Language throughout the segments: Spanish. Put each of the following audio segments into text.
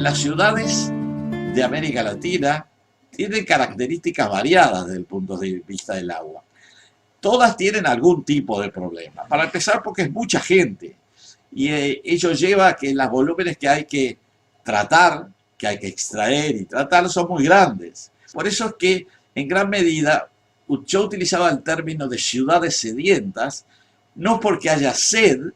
Las ciudades de América Latina tienen características variadas desde el punto de vista del agua. Todas tienen algún tipo de problema. Para empezar, porque es mucha gente y ello lleva a que los volúmenes que hay que tratar, que hay que extraer y tratar son muy grandes. Por eso es que en gran medida yo utilizaba el término de ciudades sedientas, no porque haya sed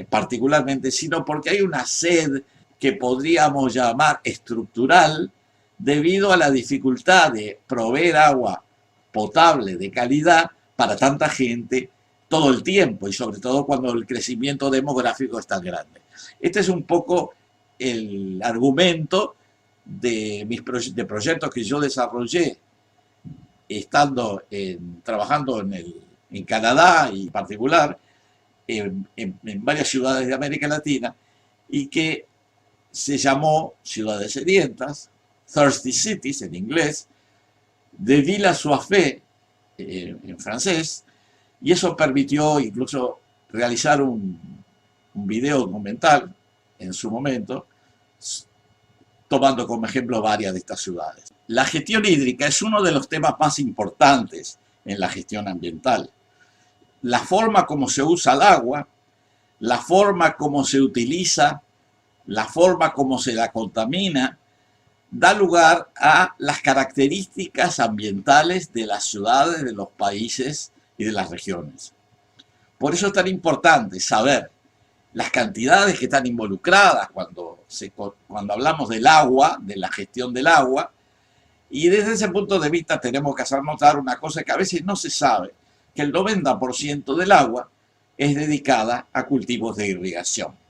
particularmente, sino porque hay una sed que podríamos llamar estructural debido a la dificultad de proveer agua potable de calidad para tanta gente todo el tiempo y sobre todo cuando el crecimiento demográfico es tan grande. Este es un poco el argumento de proyectos que yo desarrollé estando trabajando en Canadá y en particular en varias ciudades de América Latina y que se llamó Ciudades Sedientas, Thirsty Cities en inglés, de Ville Soifée en francés, y eso permitió incluso realizar un video documental en su momento, tomando como ejemplo varias de estas ciudades. La gestión hídrica es uno de los temas más importantes en la gestión ambiental. La forma como se usa el agua, la forma como se utiliza, la forma como se la contamina, da lugar a las características ambientales de las ciudades, de los países y de las regiones. Por eso es tan importante saber las cantidades que están involucradas cuando hablamos del agua, de la gestión del agua, y desde ese punto de vista tenemos que hacer notar una cosa que a veces no se sabe, que el 90% del agua es dedicada a cultivos de irrigación.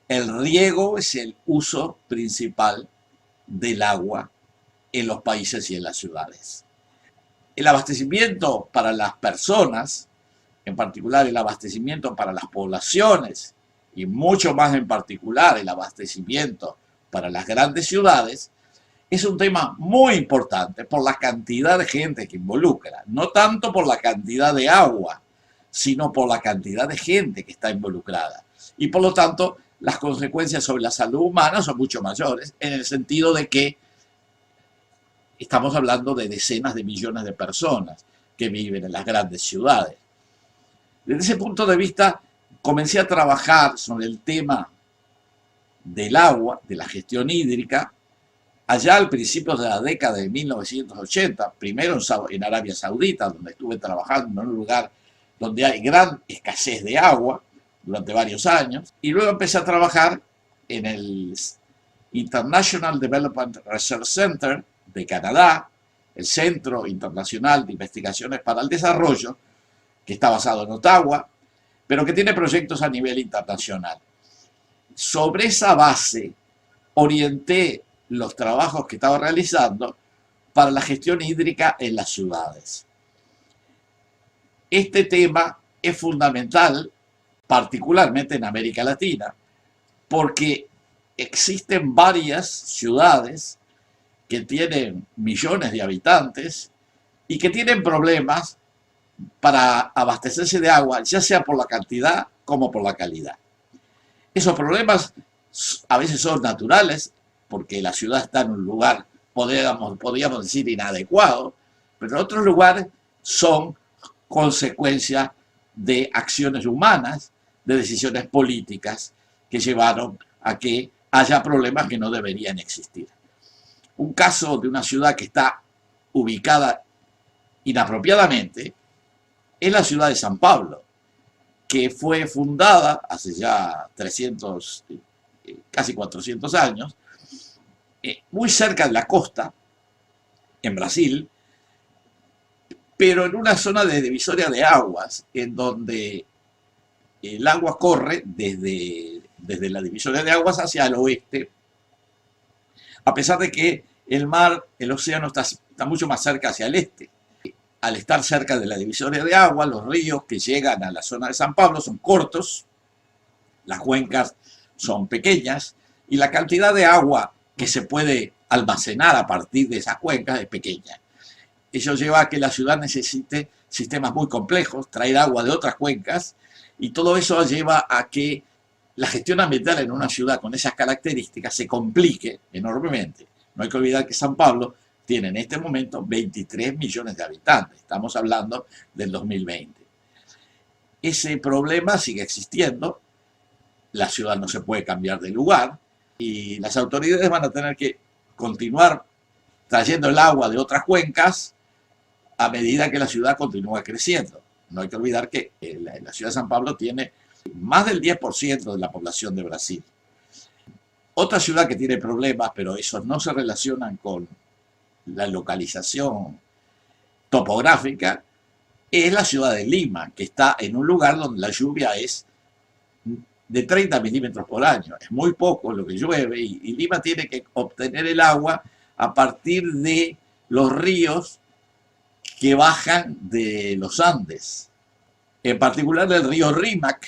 El riego es el uso principal del agua en los países y en las ciudades. El abastecimiento para las personas, en particular el abastecimiento para las poblaciones y mucho más en particular el abastecimiento para las grandes ciudades, es un tema muy importante por la cantidad de gente que involucra, no tanto por la cantidad de agua, sino por la cantidad de gente que está involucrada. Y por lo tanto, las consecuencias sobre la salud humana son mucho mayores, en el sentido de que estamos hablando de decenas de millones de personas que viven en las grandes ciudades. Desde ese punto de vista, comencé a trabajar sobre el tema del agua, de la gestión hídrica, allá al principio de la década de 1980, primero en Arabia Saudita, donde estuve trabajando en un lugar donde hay gran escasez de agua durante varios años, y luego empecé a trabajar en el International Development Research Center de Canadá, el Centro Internacional de Investigaciones para el Desarrollo, que está basado en Ottawa, pero que tiene proyectos a nivel internacional. Sobre esa base orienté los trabajos que estaba realizando para la gestión hídrica en las ciudades. Este tema es fundamental, particularmente en América Latina, porque existen varias ciudades que tienen millones de habitantes y que tienen problemas para abastecerse de agua, ya sea por la cantidad como por la calidad. Esos problemas a veces son naturales, porque la ciudad está en un lugar, podríamos decir, inadecuado, pero en otros lugares son consecuencia de acciones humanas, de decisiones políticas que llevaron a que haya problemas que no deberían existir. Un caso de una ciudad que está ubicada inapropiadamente es la ciudad de San Pablo, que fue fundada hace ya 300, casi 400 años, muy cerca de la costa, en Brasil, pero en una zona de divisoria de aguas, en donde el agua corre desde la divisoria de aguas hacia el oeste, a pesar de que el océano está mucho más cerca hacia el este. Al estar cerca de la divisoria de agua, los ríos que llegan a la zona de San Pablo son cortos, las cuencas son pequeñas y la cantidad de agua que se puede almacenar a partir de esas cuencas es pequeña. Eso lleva a que la ciudad necesite sistemas muy complejos, traer agua de otras cuencas, y todo eso lleva a que la gestión ambiental en una ciudad con esas características se complique enormemente. No hay que olvidar que San Pablo tiene en este momento 23 millones de habitantes. Estamos hablando del 2020. Ese problema sigue existiendo. La ciudad no se puede cambiar de lugar y las autoridades van a tener que continuar trayendo el agua de otras cuencas a medida que la ciudad continúa creciendo. No hay que olvidar que la ciudad de San Pablo tiene más del 10% de la población de Brasil. Otra ciudad que tiene problemas, pero esos no se relacionan con la localización topográfica, es la ciudad de Lima, que está en un lugar donde la lluvia es de 30 milímetros por año. Es muy poco lo que llueve y Lima tiene que obtener el agua a partir de los ríos que bajan de los Andes. En particular el río Rímac,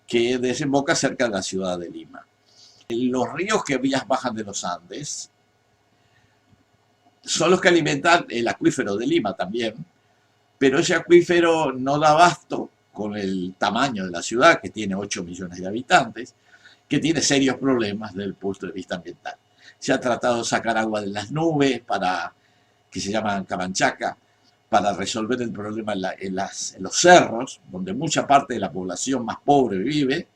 que desemboca cerca de la ciudad de Lima. Los ríos que bajan de los Andes son los que alimentan el acuífero de Lima también, pero ese acuífero no da abasto con el tamaño de la ciudad, que tiene 8 millones de habitantes, que tiene serios problemas desde el punto de vista ambiental. Se ha tratado de sacar agua de las nubes, que se llaman Camanchaca, para resolver el problema en los cerros, donde mucha parte de la población más pobre vive,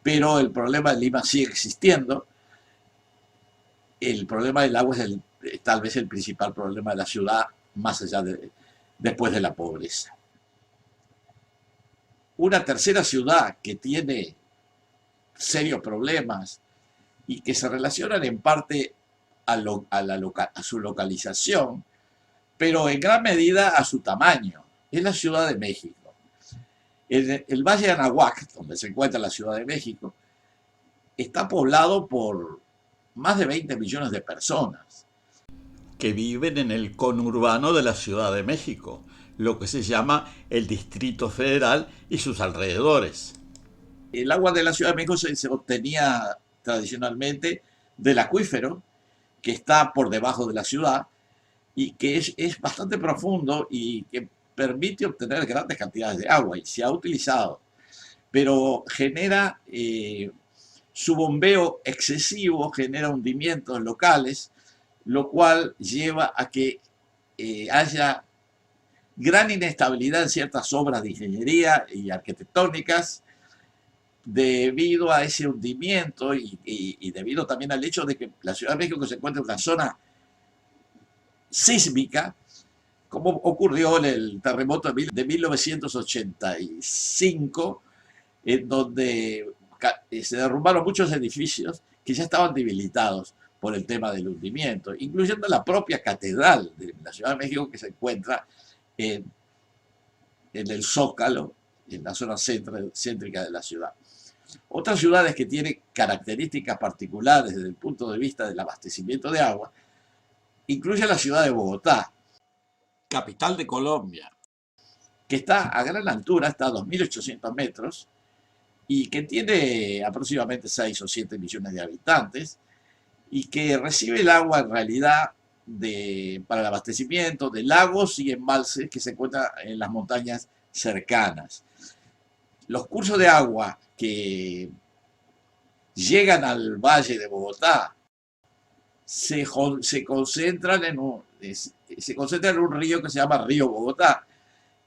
pero el problema de Lima sigue existiendo. El problema del agua es tal vez el principal problema de la ciudad, más allá después de la pobreza. Una tercera ciudad que tiene serios problemas y que se relacionan en parte a su localización, pero en gran medida a su tamaño, es la Ciudad de México. El Valle de Anahuac, donde se encuentra la Ciudad de México, está poblado por más de 20 millones de personas que viven en el conurbano de la Ciudad de México, lo que se llama el Distrito Federal y sus alrededores. El agua de la Ciudad de México se obtenía tradicionalmente del acuífero, que está por debajo de la ciudad y que es bastante profundo y que permite obtener grandes cantidades de agua y se ha utilizado, pero genera su bombeo excesivo, genera hundimientos locales, lo cual lleva a que haya gran inestabilidad en ciertas obras de ingeniería y arquitectónicas debido a ese hundimiento y debido también al hecho de que la Ciudad de México se encuentra en una zona sísmica, como ocurrió en el terremoto de 1985, en donde se derrumbaron muchos edificios que ya estaban debilitados por el tema del hundimiento, incluyendo la propia catedral de la Ciudad de México, que se encuentra en el Zócalo, en la zona céntrica de la ciudad. Otras ciudades que tienen características particulares desde el punto de vista del abastecimiento de agua incluye la ciudad de Bogotá, capital de Colombia, que está a gran altura, está a 2.800 metros, y que tiene aproximadamente 6 o 7 millones de habitantes, y que recibe el agua en realidad para el abastecimiento de lagos y embalses que se encuentran en las montañas cercanas. Los cursos de agua que llegan al Valle de Bogotá se concentran en un río que se llama Río Bogotá,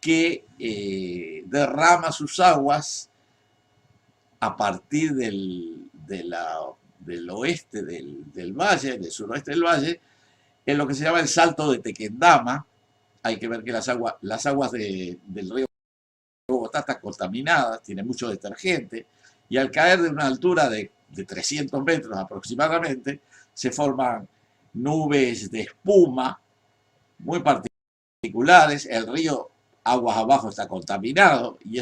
que derrama sus aguas a partir del oeste del valle, del suroeste del valle, en lo que se llama el Salto de Tequendama. Hay que ver que las aguas del río Bogotá están contaminadas, tiene mucho detergente, y al caer de una altura de 300 metros aproximadamente, se forman nubes de espuma muy particulares. El río aguas abajo está contaminado y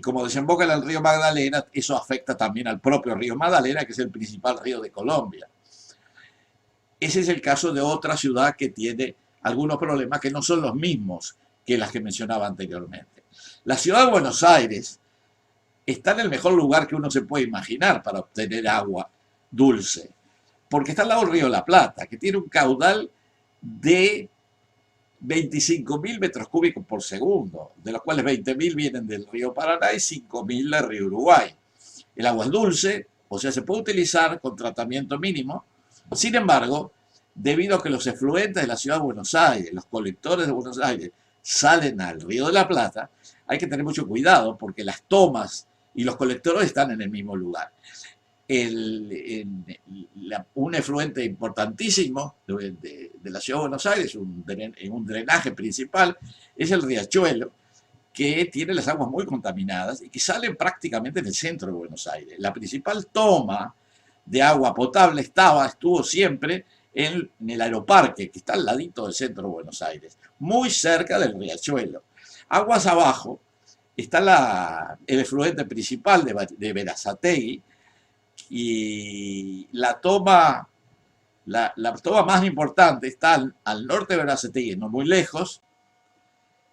como desemboca en el río Magdalena, eso afecta también al propio río Magdalena, que es el principal río de Colombia. Ese es el caso de otra ciudad que tiene algunos problemas que no son los mismos que las que mencionaba anteriormente. La ciudad de Buenos Aires está en el mejor lugar que uno se puede imaginar para obtener agua dulce, porque está al lado del río La Plata, que tiene un caudal de 25.000 metros cúbicos por segundo, de los cuales 20.000 vienen del río Paraná y 5.000 del río Uruguay. El agua es dulce, o sea, se puede utilizar con tratamiento mínimo. Sin embargo, debido a que los efluentes de la ciudad de Buenos Aires, los colectores de Buenos Aires, salen al Río de la Plata, hay que tener mucho cuidado porque las tomas y los colectores están en el mismo lugar. Un efluente importantísimo de la ciudad de Buenos Aires, un drenaje principal, es el riachuelo, que tiene las aguas muy contaminadas y que salen prácticamente en el centro de Buenos Aires. La principal toma de agua potable estuvo siempre en el Aeroparque, que está al ladito del centro de Buenos Aires, muy cerca del riachuelo. Aguas abajo está el efluente principal de Berazategui, y la toma más importante está al norte de Berazategui, no muy lejos,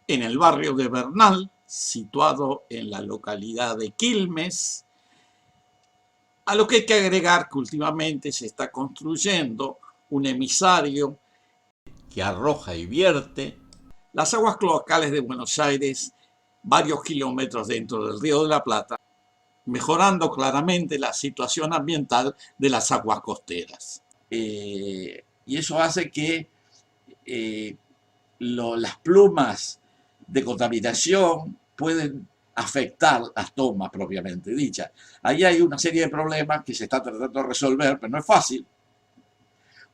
en el barrio de Bernal, situado en la localidad de Quilmes, a lo que hay que agregar que últimamente se está construyendo un emisario que arroja y vierte las aguas cloacales de Buenos Aires varios kilómetros dentro del Río de la Plata, mejorando claramente la situación ambiental de las aguas costeras. Y eso hace que las plumas de contaminación pueden afectar las tomas propiamente dichas. Ahí hay una serie de problemas que se está tratando de resolver, pero no es fácil,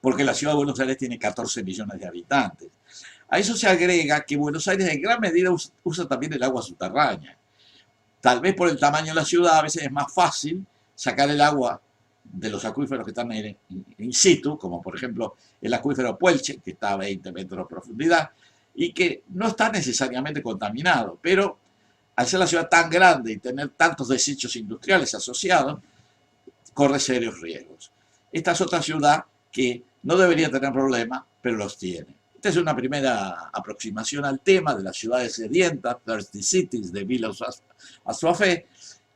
porque la ciudad de Buenos Aires tiene 14 millones de habitantes. A eso se agrega que Buenos Aires en gran medida usa también el agua subterránea. Tal vez por el tamaño de la ciudad a veces es más fácil sacar el agua de los acuíferos que están in situ, como por ejemplo el acuífero Puelche, que está a 20 metros de profundidad, y que no está necesariamente contaminado, pero al ser la ciudad tan grande y tener tantos desechos industriales asociados, corre serios riesgos. Esta es otra ciudad que no debería tener problemas, pero los tiene. Esta es una primera aproximación al tema de las ciudades sedientas, Thirsty Cities, de Villa Assuafé,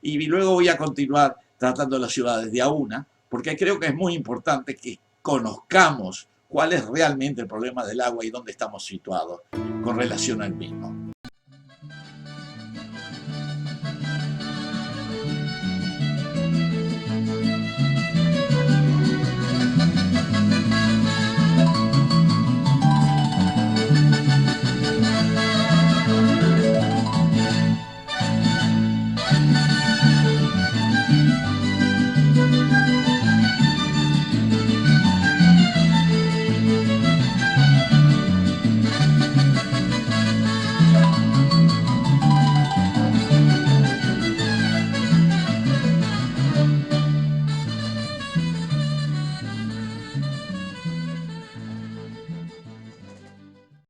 y luego voy a continuar tratando las ciudades de a una, porque creo que es muy importante que conozcamos cuál es realmente el problema del agua y dónde estamos situados con relación al mismo.